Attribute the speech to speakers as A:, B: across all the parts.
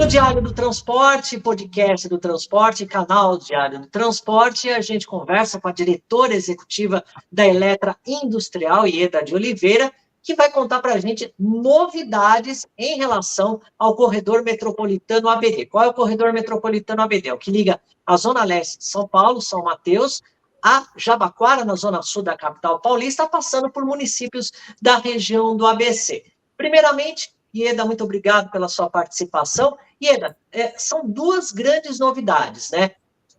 A: Diário do Transporte, podcast do Transporte, canal Diário do Transporte, a gente conversa com a diretora executiva da Eletra Industrial, Ieda de Oliveira, que vai contar para a gente novidades em relação ao corredor metropolitano ABD. Qual é o corredor metropolitano ABD? É o que liga a Zona Leste de São Paulo, São Mateus, a Jabaquara, na Zona Sul da capital paulista, passando por municípios da região do ABC. Primeiramente, Ieda, muito obrigado pela sua participação. Ieda, são duas grandes novidades, né?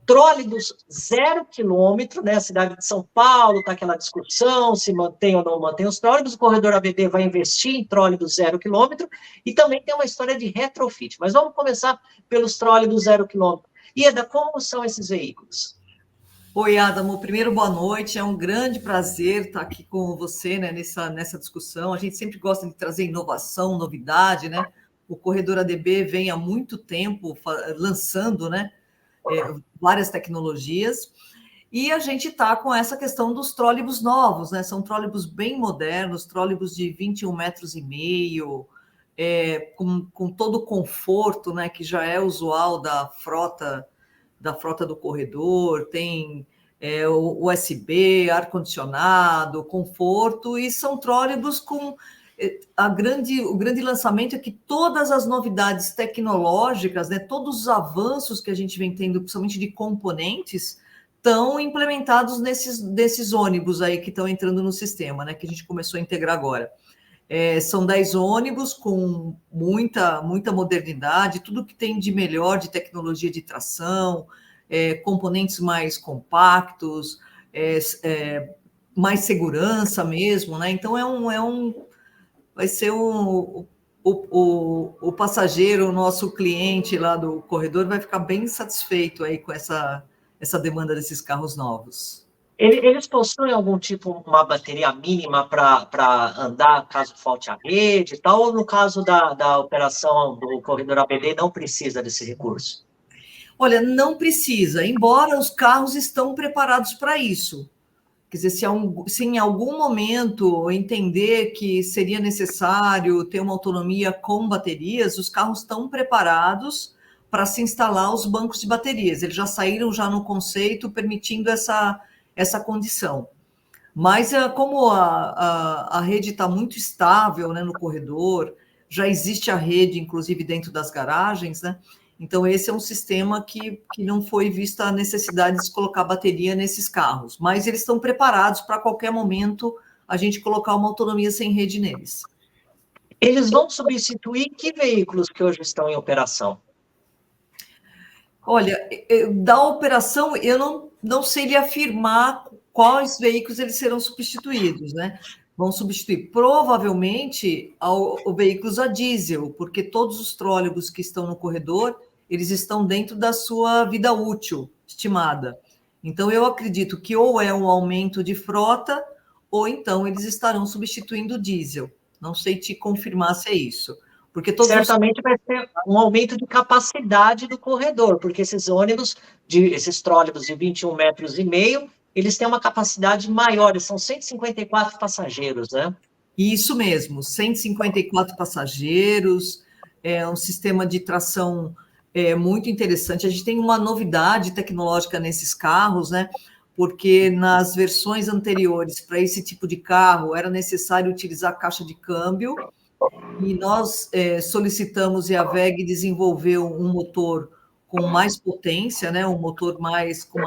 A: Trólebus 0 km, né? A cidade de São Paulo está aquela discussão se mantém ou não mantém os trólebus. O corredor ABD vai investir em trólebus 0 km e também tem uma história de retrofit. Mas vamos começar pelos trólebus 0 km. Ieda, como são esses veículos?
B: Oi, Adamo. Primeiro, boa noite. É um grande prazer estar aqui com você, né, nessa discussão. A gente sempre gosta de trazer inovação, novidade, né? O corredor ADB vem há muito tempo lançando, né, várias tecnologias. E a gente está com essa questão dos trólebus novos, né? São trólebus bem modernos, trólebus de 21,5 metros, com todo o conforto, né, que já é usual da frota do corredor, tem o USB, ar-condicionado, conforto, e são trólebus com o grande lançamento é que todas as novidades tecnológicas, né, todos os avanços que a gente vem tendo, principalmente de componentes, estão implementados nesses ônibus aí que estão entrando no sistema, né, que a gente começou a integrar agora. São 10 ônibus com muita modernidade, tudo que tem de melhor de tecnologia de tração, componentes mais compactos, mais segurança mesmo, né? Então vai ser o passageiro, o nosso cliente lá do corredor vai ficar bem satisfeito aí com essa demanda desses carros novos.
A: Eles possuem algum tipo, uma bateria mínima para andar caso falte a rede e tal, ou no caso da operação do corredor ABD não precisa desse recurso?
B: Olha, não precisa, embora os carros estão preparados para isso. Quer dizer, se em algum momento entender que seria necessário ter uma autonomia com baterias, os carros estão preparados para se instalar os bancos de baterias. Eles já saíram já no conceito permitindo essa condição. Mas como a rede está muito estável, né, no corredor, já existe a rede, inclusive, dentro das garagens, né? Então, esse é um sistema que não foi vista a necessidade de se colocar bateria nesses carros, mas eles estão preparados para, a qualquer momento, a gente colocar uma autonomia sem rede neles.
A: Eles vão substituir que veículos que hoje estão em operação?
B: Olha, da operação, eu não sei lhe afirmar quais veículos eles serão substituídos, né? Vão substituir provavelmente veículos a diesel, porque todos os trólebus que estão no corredor, eles estão dentro da sua vida útil estimada. Então, eu acredito que ou é um aumento de frota, ou então eles estarão substituindo o diesel. Não sei te confirmar se é isso. Porque
A: certamente vai ser um aumento de capacidade do corredor, porque esses trólebus de 21,5 metros, eles têm uma capacidade maior, eles são 154 passageiros, né?
B: Isso mesmo, 154 passageiros, um sistema de tração muito interessante. A gente tem uma novidade tecnológica nesses carros, né? Porque nas versões anteriores, para esse tipo de carro, era necessário utilizar caixa de câmbio, e nós solicitamos, e a WEG desenvolveu um motor com mais potência, né? Um motor com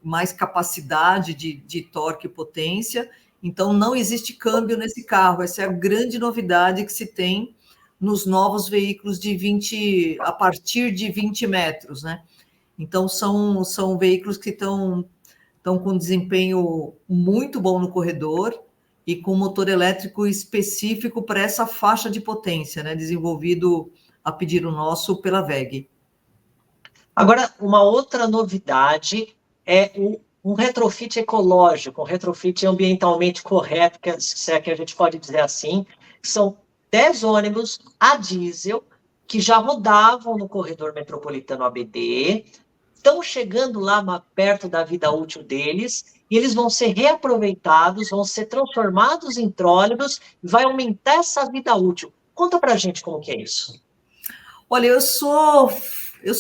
B: mais capacidade de torque e potência. Então, não existe câmbio nesse carro. Essa é a grande novidade que se tem nos novos veículos a partir de 20 metros, né? Então, são veículos que estão com desempenho muito bom no corredor e com motor elétrico específico para essa faixa de potência, né? Desenvolvido a pedido nosso pela WEG.
A: Agora, uma outra novidade é um retrofit ecológico, um retrofit ambientalmente correto, se é que a gente pode dizer assim, são 10 ônibus a diesel que já rodavam no corredor metropolitano ABD, estão chegando lá perto da vida útil deles, e eles vão ser reaproveitados, vão ser transformados em trólebus, e vai aumentar essa vida útil. Conta pra gente como que é isso.
B: Olha, eu sou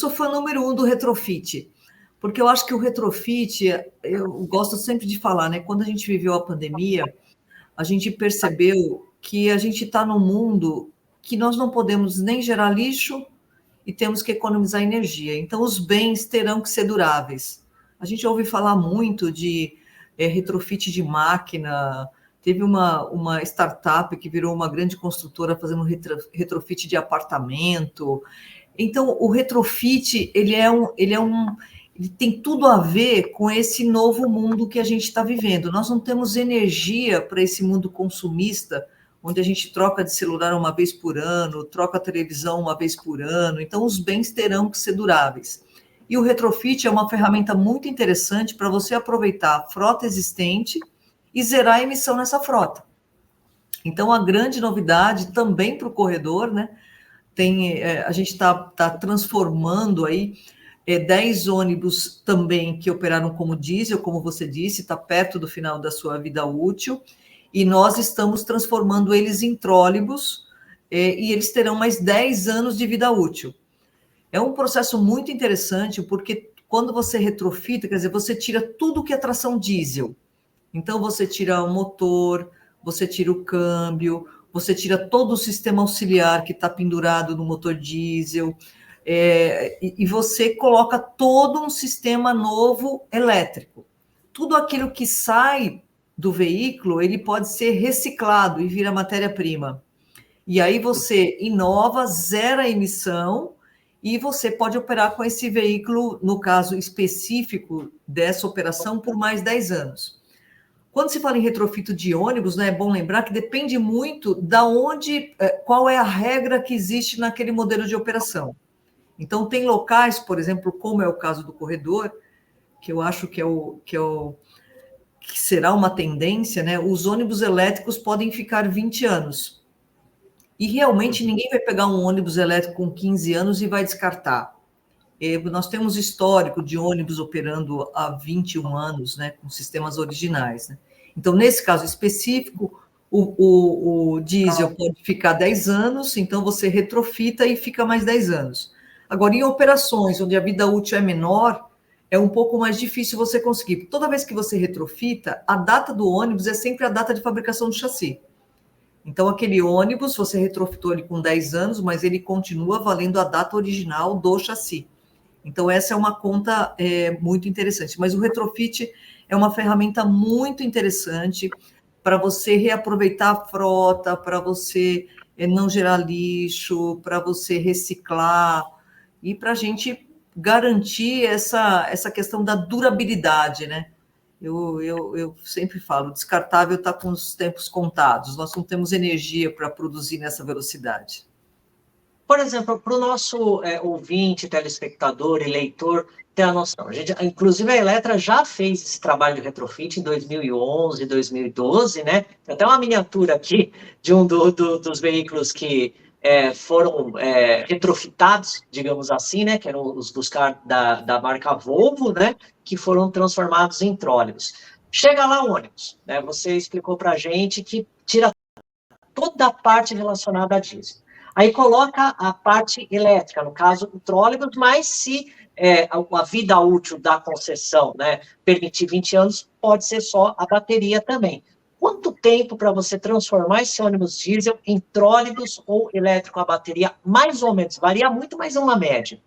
B: fã número 1 do retrofit, porque eu acho que o retrofit, eu gosto sempre de falar, né? Quando a gente viveu a pandemia, a gente percebeu que a gente está num mundo que nós não podemos nem gerar lixo e temos que economizar energia. Então, os bens terão que ser duráveis. A gente ouve falar muito de retrofit de máquina. Teve uma startup que virou uma grande construtora fazendo retrofit de apartamento. Então, o retrofit, ele tem tudo a ver com esse novo mundo que a gente está vivendo. Nós não temos energia para esse mundo consumista, onde a gente troca de celular uma vez por ano, troca a televisão uma vez por ano. Então, os bens terão que ser duráveis. E o retrofit é uma ferramenta muito interessante para você aproveitar a frota existente e zerar a emissão nessa frota. Então, a grande novidade também para o corredor, né? A gente está transformando aí 10 ônibus também que operaram como diesel, como você disse, está perto do final da sua vida útil, e nós estamos transformando eles em trólebus, e eles terão mais 10 anos de vida útil. É um processo muito interessante, porque quando você retrofita, quer dizer, você tira tudo que é tração diesel. Então, você tira o motor, você tira o câmbio, você tira todo o sistema auxiliar que está pendurado no motor diesel, e você coloca todo um sistema novo elétrico. Tudo aquilo que sai do veículo, ele pode ser reciclado e vira matéria-prima. E aí você inova, zera a emissão, e você pode operar com esse veículo, no caso específico dessa operação, por mais 10 anos. Quando se fala em retrofito de ônibus, né, é bom lembrar que depende muito da qual é a regra que existe naquele modelo de operação. Então, tem locais, por exemplo, como é o caso do corredor, que eu acho que será uma tendência, né? Os ônibus elétricos podem ficar 20 anos. E realmente ninguém vai pegar um ônibus elétrico com 15 anos e vai descartar. Nós temos histórico de ônibus operando há 21 anos, né, com sistemas originais, né? Então, nesse caso específico, o diesel pode ficar 10 anos, então você retrofita e fica mais 10 anos. Agora, em operações onde a vida útil é menor, é um pouco mais difícil você conseguir. Toda vez que você retrofita, a data do ônibus é sempre a data de fabricação do chassi. Então, aquele ônibus, você retrofitou ele com 10 anos, mas ele continua valendo a data original do chassi. Então, essa é uma conta muito interessante. Mas o retrofit é uma ferramenta muito interessante para você reaproveitar a frota, para você não gerar lixo, para você reciclar e para a gente garantir essa questão da durabilidade, né? Eu sempre falo, descartável está com os tempos contados, nós não temos energia para produzir nessa velocidade.
A: Por exemplo, para o nosso ouvinte, telespectador e leitor ter a noção, inclusive a Eletra já fez esse trabalho de retrofit em 2011, 2012, né? Tem até uma miniatura aqui de um dos veículos que foram retrofitados, digamos assim, né? Que eram os dos carros da marca Volvo, né? Que foram transformados em trólebus. Chega lá o ônibus, né? Você explicou para a gente que tira toda a parte relacionada a diesel. Aí coloca a parte elétrica, no caso, o trólebus, mas se a vida útil da concessão, né, permitir 20 anos, pode ser só a bateria também. Quanto tempo para você transformar esse ônibus diesel em trólebus ou elétrico a bateria? Mais ou menos, varia muito, mas é uma média.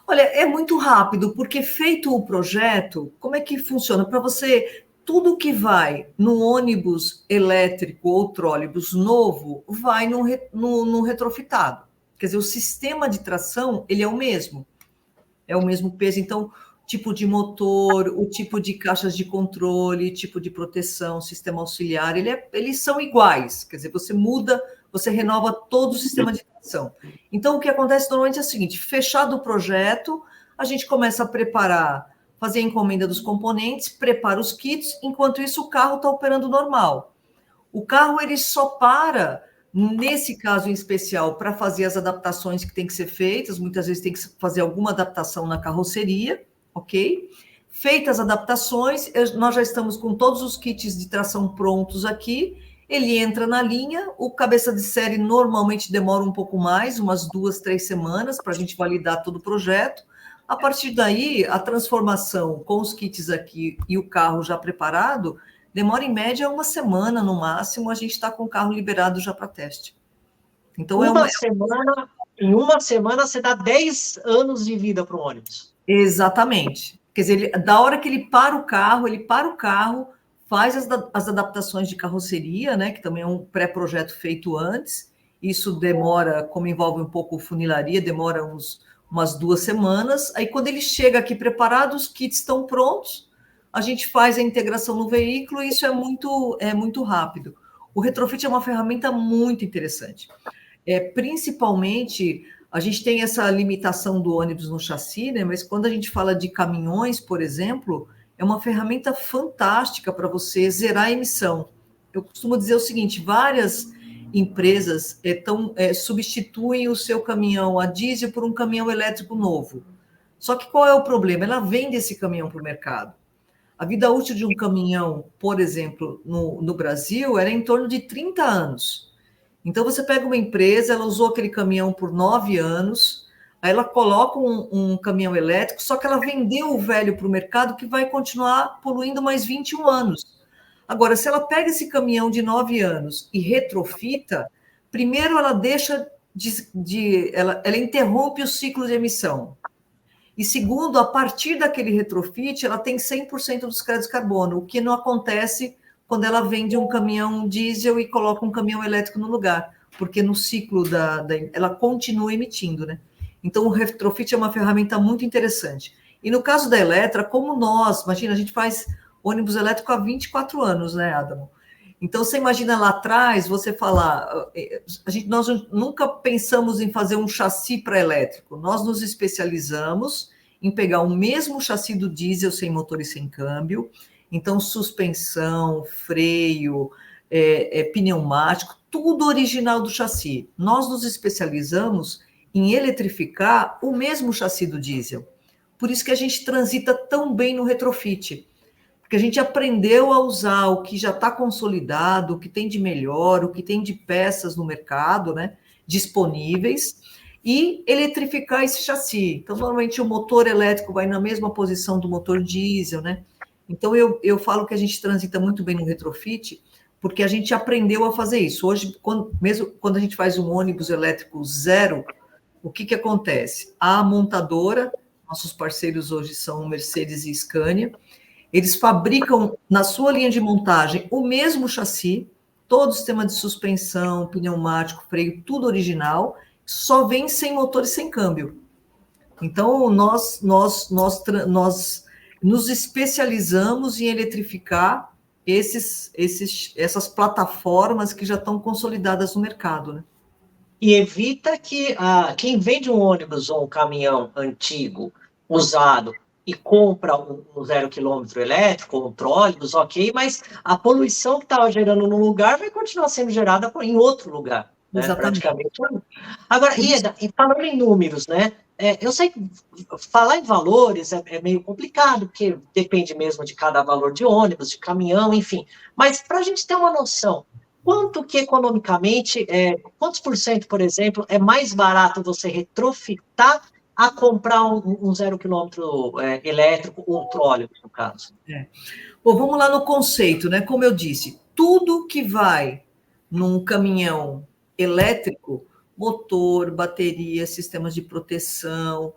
B: Olha, é muito rápido, porque feito o projeto, como é que funciona? Para você, tudo que vai no ônibus elétrico ou trólebus novo, vai no retrofitado. Quer dizer, o sistema de tração, ele é o mesmo peso. Então, tipo de motor, o tipo de caixas de controle, tipo de proteção, sistema auxiliar, eles são iguais. Quer dizer, você muda, você renova todo o sistema de tração. Então, o que acontece normalmente é o seguinte: fechado o projeto, a gente começa a preparar, fazer a encomenda dos componentes, prepara os kits, enquanto isso o carro está operando normal. O carro, ele só para, nesse caso em especial, para fazer as adaptações que tem que ser feitas, muitas vezes tem que fazer alguma adaptação na carroceria, ok? Feitas as adaptações, nós já estamos com todos os kits de tração prontos aqui, ele entra na linha, o cabeça de série normalmente demora um pouco mais, umas 2, 3 semanas, para a gente validar todo o projeto. A partir daí, a transformação com os kits aqui e o carro já preparado, demora em média uma semana no máximo, a gente está com o carro liberado já para teste. Então,
A: em uma semana você dá 10 anos de vida para o ônibus.
B: Exatamente. Quer dizer, da hora que ele para o carro, faz as adaptações de carroceria, né, que também é um pré-projeto feito antes. Isso demora, como envolve um pouco funilaria, demora umas 2 semanas. Aí, quando ele chega aqui preparado, os kits estão prontos, a gente faz a integração no veículo e isso é muito rápido. O retrofit é uma ferramenta muito interessante. Principalmente, a gente tem essa limitação do ônibus no chassi, né? Mas quando a gente fala de caminhões, por exemplo, é uma ferramenta fantástica para você zerar a emissão. Eu costumo dizer o seguinte: várias empresas substituem o seu caminhão a diesel por um caminhão elétrico novo. Só que qual é o problema? Ela vende esse caminhão para o mercado. A vida útil de um caminhão, por exemplo, no Brasil, era em torno de 30 anos. Então, você pega uma empresa, ela usou aquele caminhão por 9 anos, aí ela coloca um caminhão elétrico, só que ela vendeu o velho para o mercado, que vai continuar poluindo mais 21 anos. Agora, se ela pega esse caminhão de 9 anos e retrofita, primeiro ela deixa ela interrompe o ciclo de emissão. E segundo, a partir daquele retrofit, ela tem 100% dos créditos de carbono, o que não acontece quando ela vende um caminhão diesel e coloca um caminhão elétrico no lugar, porque no ciclo ela continua emitindo, né? Então, o retrofit é uma ferramenta muito interessante. E no caso da Eletra, como imagina, a gente faz ônibus elétrico há 24 anos, né, Adamo? Então, você imagina lá atrás, você falar, nós nunca pensamos em fazer um chassi para elétrico, nós nos especializamos em pegar o mesmo chassi do diesel sem motor e sem câmbio, então suspensão, freio, pneumático, tudo original do chassi. Nós nos especializamos em eletrificar o mesmo chassi do diesel, por isso que a gente transita tão bem no retrofit, porque a gente aprendeu a usar o que já está consolidado, o que tem de melhor, o que tem de peças no mercado, né, disponíveis, e eletrificar esse chassi. Então, normalmente, o motor elétrico vai na mesma posição do motor diesel, né? Então, eu falo que a gente transita muito bem no retrofit, porque a gente aprendeu a fazer isso. Hoje, mesmo quando a gente faz um ônibus elétrico zero, o que acontece? A montadora, nossos parceiros hoje são Mercedes e Scania, eles fabricam na sua linha de montagem o mesmo chassi, todo o sistema de suspensão, pneumático, freio, tudo original, só vem sem motor e sem câmbio. Então, nós nos especializamos em eletrificar essas plataformas que já estão consolidadas no mercado, né?
A: E evita que quem vende um ônibus ou um caminhão antigo, usado, e compra um 0 quilômetro elétrico, ou um trólebus, ok, mas a poluição que estava gerando num lugar vai continuar sendo gerada em outro lugar, né?
B: Exatamente.
A: Praticamente. Agora, Ieda, e falando em números, né? Eu sei que falar em valores é meio complicado, porque depende mesmo de cada valor de ônibus, de caminhão, enfim. Mas para a gente ter uma noção, quanto que economicamente, quantos por cento, por exemplo, é mais barato você retrofitar a comprar um 0 quilômetro elétrico ou um trólebus, no caso?
B: Bom, vamos lá no conceito, né? Como eu disse, tudo que vai num caminhão elétrico, motor, bateria, sistemas de proteção,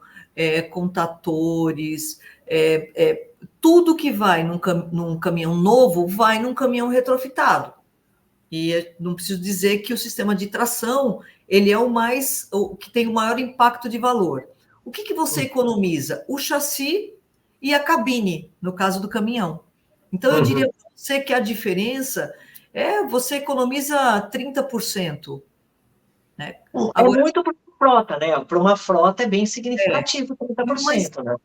B: contadores, tudo que vai num caminhão novo, vai num caminhão retrofitado. E não preciso dizer que o sistema de tração, ele é o que tem o maior impacto de valor. O que você economiza? O chassi e a cabine, no caso do caminhão. Então, eu diria para você que a diferença você economiza 30%. Né?
A: Agora, muito para uma frota, né? Para uma frota é bem significativo, 30%, né?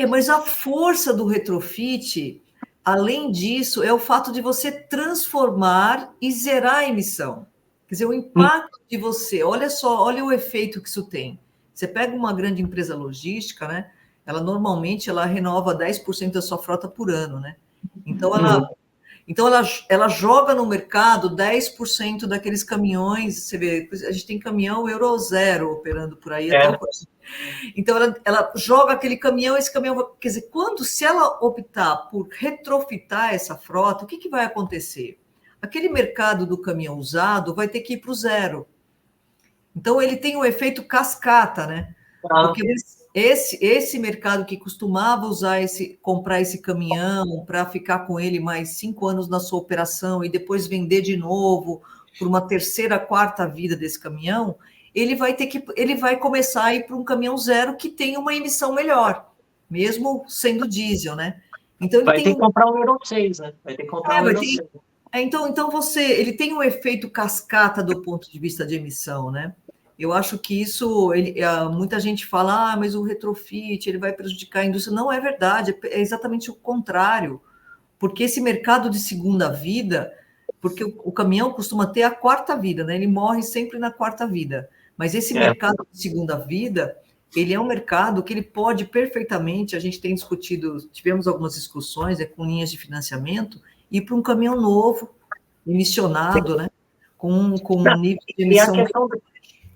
B: Mas a força do retrofit, além disso, é o fato de você transformar e zerar a emissão. Quer dizer, o impacto de você, olha só, olha o efeito que isso tem. Você pega uma grande empresa logística, né? Ela normalmente renova 10% da sua frota por ano, né? Então, Então, ela joga no mercado 10% daqueles caminhões, você vê, a gente tem caminhão Euro 0 operando por aí até hoje. Então, ela joga aquele caminhão, esse caminhão, quer dizer, se ela optar por retrofitar essa frota, o que vai acontecer? Aquele mercado do caminhão usado vai ter que ir para o zero. Então, ele tem o efeito cascata, né? Porque esse mercado que costumava comprar esse caminhão para ficar com ele mais 5 anos na sua operação e depois vender de novo por uma terceira, quarta vida desse caminhão, ele vai começar a ir para um caminhão zero que tem uma emissão melhor, mesmo sendo diesel, né?
A: Então ele vai ter que comprar um Euro 6, né? Vai ter que comprar um Euro 6.
B: Então ele tem um efeito cascata do ponto de vista de emissão, né? Eu acho que isso, muita gente fala, mas o retrofit, ele vai prejudicar a indústria. Não é verdade, é exatamente o contrário. Porque esse mercado de segunda vida, porque o caminhão costuma ter a quarta vida, né? Ele morre sempre na quarta vida. Mas esse mercado de segunda vida, ele é um mercado que ele pode perfeitamente, a gente tem discutido, tivemos algumas discussões com linhas de financiamento, ir para um caminhão novo, emissionado, né? Com um nível de emissão...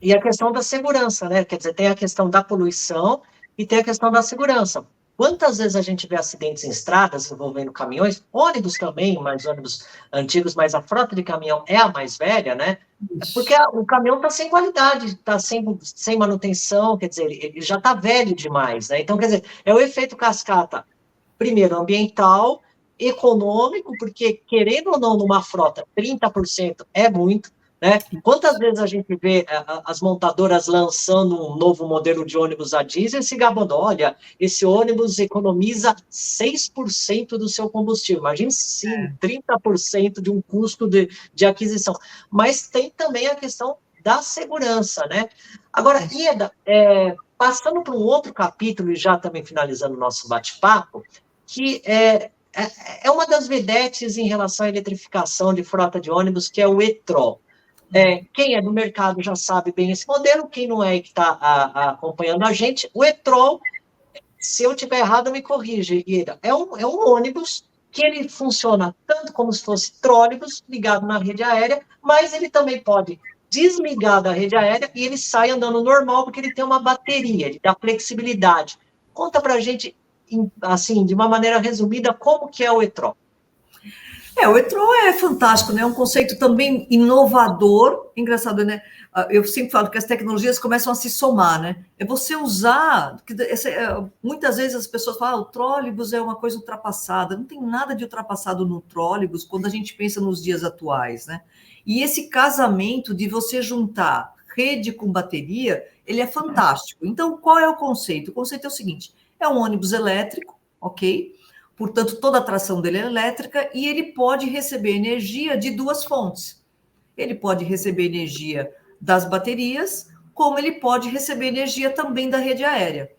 A: E a questão da segurança, né? Quer dizer, tem a questão da poluição e tem a questão da segurança. Quantas vezes a gente vê acidentes em estradas envolvendo caminhões, ônibus também, mas ônibus antigos, mas a frota de caminhão é a mais velha, né? Porque o caminhão está sem qualidade, está sem manutenção, quer dizer, ele já está velho demais, né? Então, quer dizer, é o efeito cascata, primeiro, ambiental, econômico, porque, querendo ou não, numa frota, 30% é muito, né? Quantas vezes a gente vê as montadoras lançando um novo modelo de ônibus a diesel e se gabando, olha, esse ônibus economiza 6% do seu combustível, imagine sim, 30% de um custo de aquisição, mas tem também a questão da segurança, né? Agora, Ieda, passando para um outro capítulo e já também finalizando o nosso bate-papo, que é uma das vedetes em relação à eletrificação de frota de ônibus, que é o e-Trol. Quem é do mercado já sabe bem esse modelo, quem não é e que está acompanhando a gente, o e-Trol, se eu estiver errado, me corrija, Ira, é um ônibus que ele funciona tanto como se fosse trólebus ligado na rede aérea, mas ele também pode desligar da rede aérea e ele sai andando normal, porque ele tem uma bateria, ele dá flexibilidade. Conta para a gente, assim, de uma maneira resumida, como que é o e-Trol.
B: O e-Trol é fantástico, né? É um conceito também inovador, engraçado, né? Eu sempre falo que as tecnologias começam a se somar, né? É você usar... Muitas vezes as pessoas falam, o trólebus é uma coisa ultrapassada. Não tem nada de ultrapassado no trólebus quando a gente pensa nos dias atuais, né? E esse casamento de você juntar rede com bateria, ele é fantástico. Então, qual é o conceito? O conceito é o seguinte, é um ônibus elétrico, ok? Portanto, toda a tração dele é elétrica e ele pode receber energia de duas fontes. Ele pode receber energia das baterias, como ele pode receber energia também da rede aérea.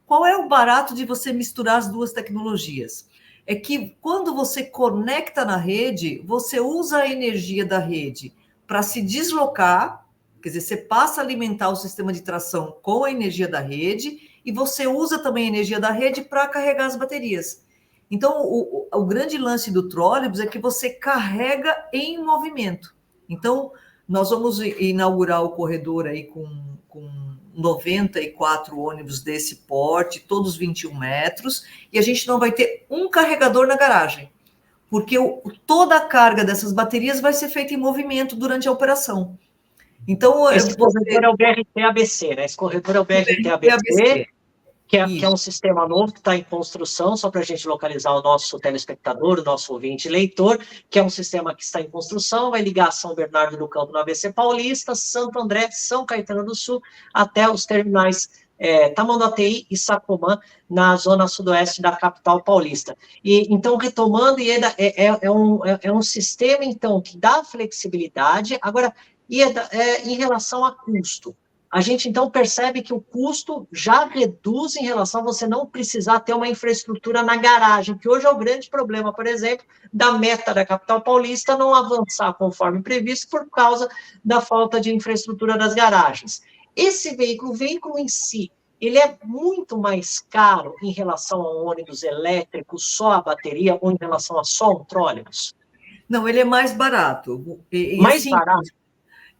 B: Qual é o barato de você misturar as duas tecnologias? É que quando você conecta na rede, você usa a energia da rede para se deslocar, quer dizer, você passa a alimentar o sistema de tração com a energia da rede e você usa também a energia da rede para carregar as baterias. Então, o grande lance do trólebus é que você carrega em movimento. Então, nós vamos inaugurar o corredor aí com 94 ônibus desse porte, todos 21 metros, e a gente não vai ter um carregador na garagem, porque toda a carga dessas baterias vai ser feita em movimento durante a operação. Então,
A: esse corredor é o BRT-ABC, né? Esse corredor é o BRT-ABC, que é um sistema novo que está em construção, só para a gente localizar o nosso telespectador, o nosso ouvinte e leitor, que é um sistema que está em construção, vai ligar São Bernardo do Campo no ABC Paulista, Santo André, São Caetano do Sul, até os terminais Tamanduateí e Sacomã, na zona sudoeste da capital paulista. E, então, retomando, Ieda, é um sistema, então, que dá flexibilidade. Agora, Ieda, em relação a custo, a gente, então, percebe que o custo já reduz em relação a você não precisar ter uma infraestrutura na garagem, que hoje é o grande problema, por exemplo, da meta da capital paulista não avançar conforme previsto por causa da falta de infraestrutura das garagens. Esse veículo, o veículo em si, ele é muito mais caro em relação a um ônibus elétrico, só a bateria, ou em relação a só um trólebus?
B: Não, ele é mais barato.
A: Mais
B: Assim,
A: barato?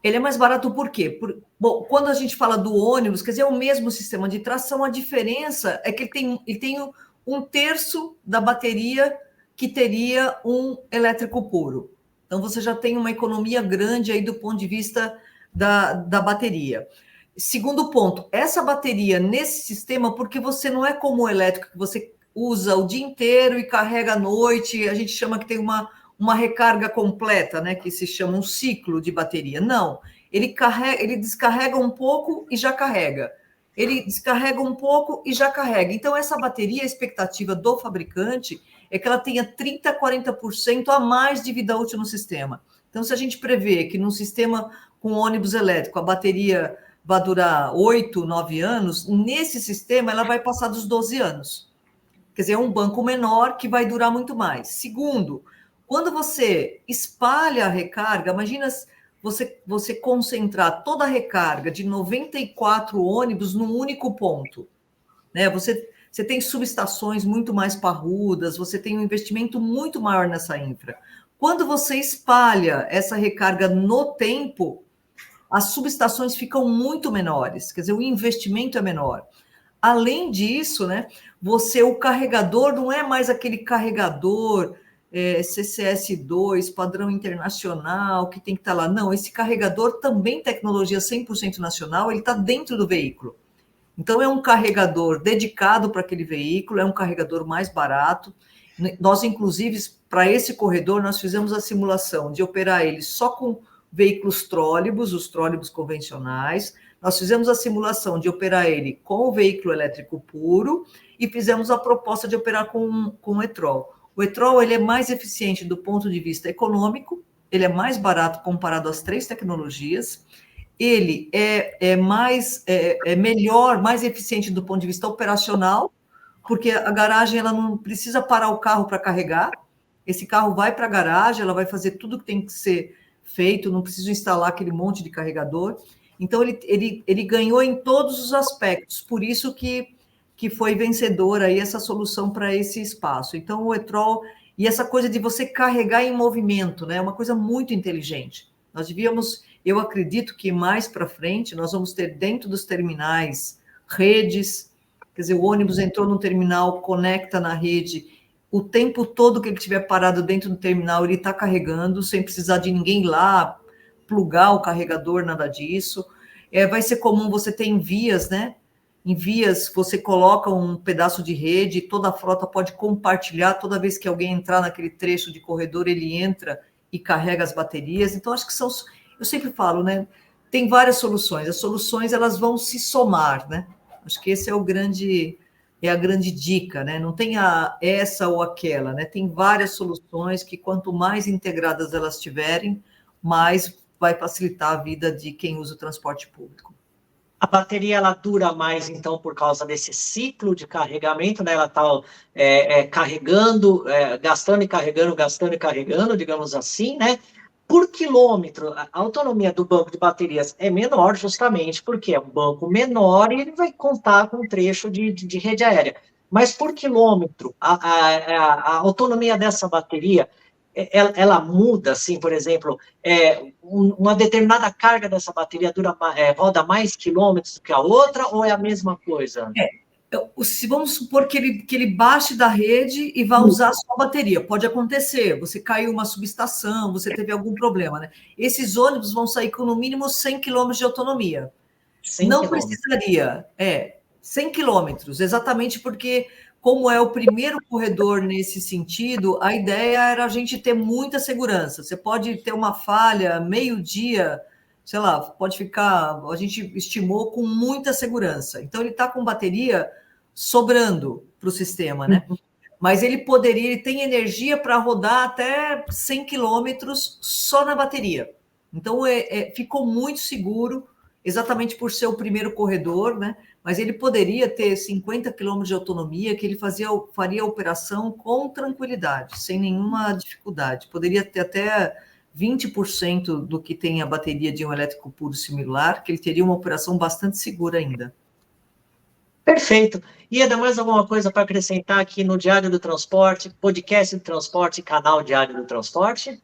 B: ele é mais barato por quê? Bom, quando a gente fala do ônibus, quer dizer, é o mesmo sistema de tração, a diferença é que ele tem um terço da bateria que teria um elétrico puro. Então, você já tem uma economia grande aí do ponto de vista da bateria. Segundo ponto, essa bateria nesse sistema, porque você não é como o elétrico, que você usa o dia inteiro e carrega à noite, a gente chama que tem uma recarga completa, né, que se chama um ciclo de bateria. Não, ele descarrega um pouco e já carrega. Ele descarrega um pouco e já carrega. Então, essa bateria, a expectativa do fabricante é que ela tenha 30% a 40% a mais de vida útil no sistema. Então, se a gente prevê que num sistema com ônibus elétrico a bateria vai durar 8, 9 anos, nesse sistema ela vai passar dos 12 anos. Quer dizer, é um banco menor que vai durar muito mais. Segundo, quando você espalha a recarga, imagina você concentrar toda a recarga de 94 ônibus num único ponto, né? Você tem subestações muito mais parrudas, você tem um investimento muito maior nessa infra. Quando você espalha essa recarga no tempo, as subestações ficam muito menores, quer dizer, o investimento é menor. Além disso, né, o carregador não é mais aquele carregador CCS2, padrão internacional, que tem que estar lá. Não, esse carregador também tecnologia 100% nacional, ele está dentro do veículo. Então, é um carregador dedicado para aquele veículo, é um carregador mais barato. Nós, inclusive, para esse corredor, nós fizemos a simulação de operar ele só com veículos trólebus, os trólebus convencionais. Nós fizemos a simulação de operar ele com o veículo elétrico puro e fizemos a proposta de operar com o e-trol. O e-trol ele é mais eficiente do ponto de vista econômico, ele é mais barato comparado às 3 tecnologias, ele é melhor, mais eficiente do ponto de vista operacional, porque a garagem ela não precisa parar o carro para carregar, esse carro vai para a garagem, ela vai fazer tudo que tem que ser feito, não preciso instalar aquele monte de carregador. Então, ele ganhou em todos os aspectos, por isso que foi vencedora aí essa solução para esse espaço. Então, o e-trol, e essa coisa de você carregar em movimento, né, é uma coisa muito inteligente. Nós devíamos, eu acredito que mais para frente, nós vamos ter dentro dos terminais redes, quer dizer, o ônibus entrou no terminal, conecta na rede, o tempo todo que ele estiver parado dentro do terminal, ele está carregando, sem precisar de ninguém lá, plugar o carregador, nada disso. Vai ser comum você ter em vias, né? Em vias, você coloca um pedaço de rede, toda a frota pode compartilhar, toda vez que alguém entrar naquele trecho de corredor, ele entra e carrega as baterias. Então, acho que eu sempre falo, né? Tem várias soluções, as soluções elas vão se somar, né? Acho que esse é a grande dica, né? Não tem essa ou aquela, né? Tem várias soluções que, quanto mais integradas elas tiverem, mais vai facilitar a vida de quem usa o transporte público.
A: A bateria ela dura mais, então, por causa desse ciclo de carregamento, né? Ela está carregando, gastando e carregando, digamos assim, né? Por quilômetro, a autonomia do banco de baterias é menor, justamente porque é um banco menor e ele vai contar com um trecho de rede aérea. Mas por quilômetro, a autonomia dessa bateria, ela muda, assim, por exemplo, uma determinada carga dessa bateria roda mais quilômetros do que a outra, ou é a mesma coisa?
B: Se vamos supor que ele baixe da rede e vá usar a sua bateria, pode acontecer, você caiu uma subestação, você teve algum problema, né? Esses ônibus vão sair com no mínimo 100 quilômetros de autonomia.
A: 100
B: Não
A: quilômetros.
B: precisaria, 100 quilômetros, exatamente porque, como é o primeiro corredor nesse sentido, a ideia era a gente ter muita segurança. Você pode ter uma falha, meio-dia, sei lá, pode ficar, a gente estimou com muita segurança. Então, ele está com bateria sobrando para o sistema, né? Mas ele tem energia para rodar até 100 quilômetros só na bateria. Então, ficou muito seguro, exatamente por ser o primeiro corredor, né? Mas ele poderia ter 50 quilômetros de autonomia, que ele faria a operação com tranquilidade, sem nenhuma dificuldade. Poderia ter até 20% do que tem a bateria de um elétrico puro similar, que ele teria uma operação bastante segura ainda.
A: Perfeito. Ieda, mais alguma coisa para acrescentar aqui no Diário do Transporte, podcast do Transporte, canal Diário do Transporte?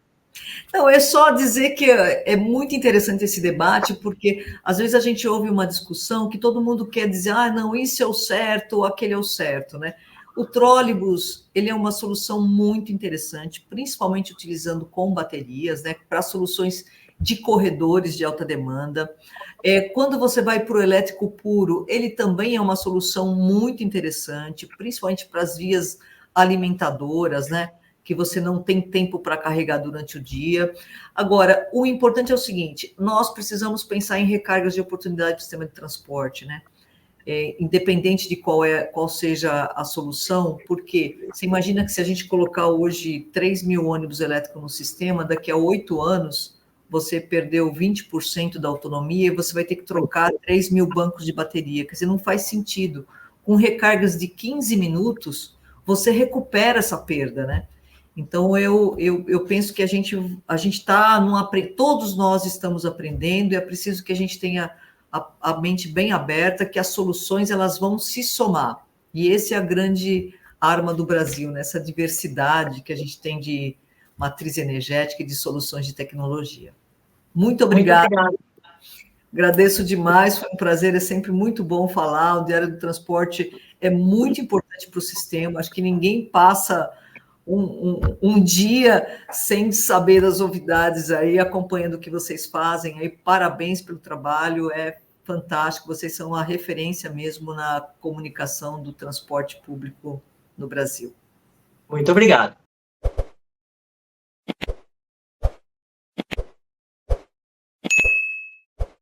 B: Não, é só dizer que é muito interessante esse debate, porque às vezes a gente ouve uma discussão que todo mundo quer dizer, ah, não, isso é o certo ou aquele é o certo, né? O trólebus, ele é uma solução muito interessante, principalmente utilizando com baterias, né, para soluções de corredores de alta demanda. Quando você vai para o elétrico puro, ele também é uma solução muito interessante, principalmente para as vias alimentadoras, né? Que você não tem tempo para carregar durante o dia. Agora, o importante é o seguinte: nós precisamos pensar em recargas de oportunidade do sistema de transporte, né? Independente de qual seja a solução, porque você imagina que se a gente colocar hoje 3 mil ônibus elétricos no sistema, daqui a 8 anos você perdeu 20% da autonomia e você vai ter que trocar 3 mil bancos de bateria. Quer dizer, não faz sentido. Com recargas de 15 minutos, você recupera essa perda, né? Então, eu penso que a gente está todos nós estamos aprendendo, e é preciso que a gente tenha a mente bem aberta, que as soluções elas vão se somar. E esse é a grande arma do Brasil, nessa diversidade que a gente tem de matriz energética e de soluções de tecnologia. Muito
A: Muito
B: obrigada.
A: obrigado.
B: Agradeço demais, foi um prazer, é sempre muito bom falar. O Diário do Transporte é muito importante para o sistema, acho que ninguém passa um dia sem saber das novidades aí, acompanhando o que vocês fazem aí. Parabéns pelo trabalho, é fantástico, vocês são uma referência mesmo na comunicação do transporte público no Brasil.
A: Muito obrigado.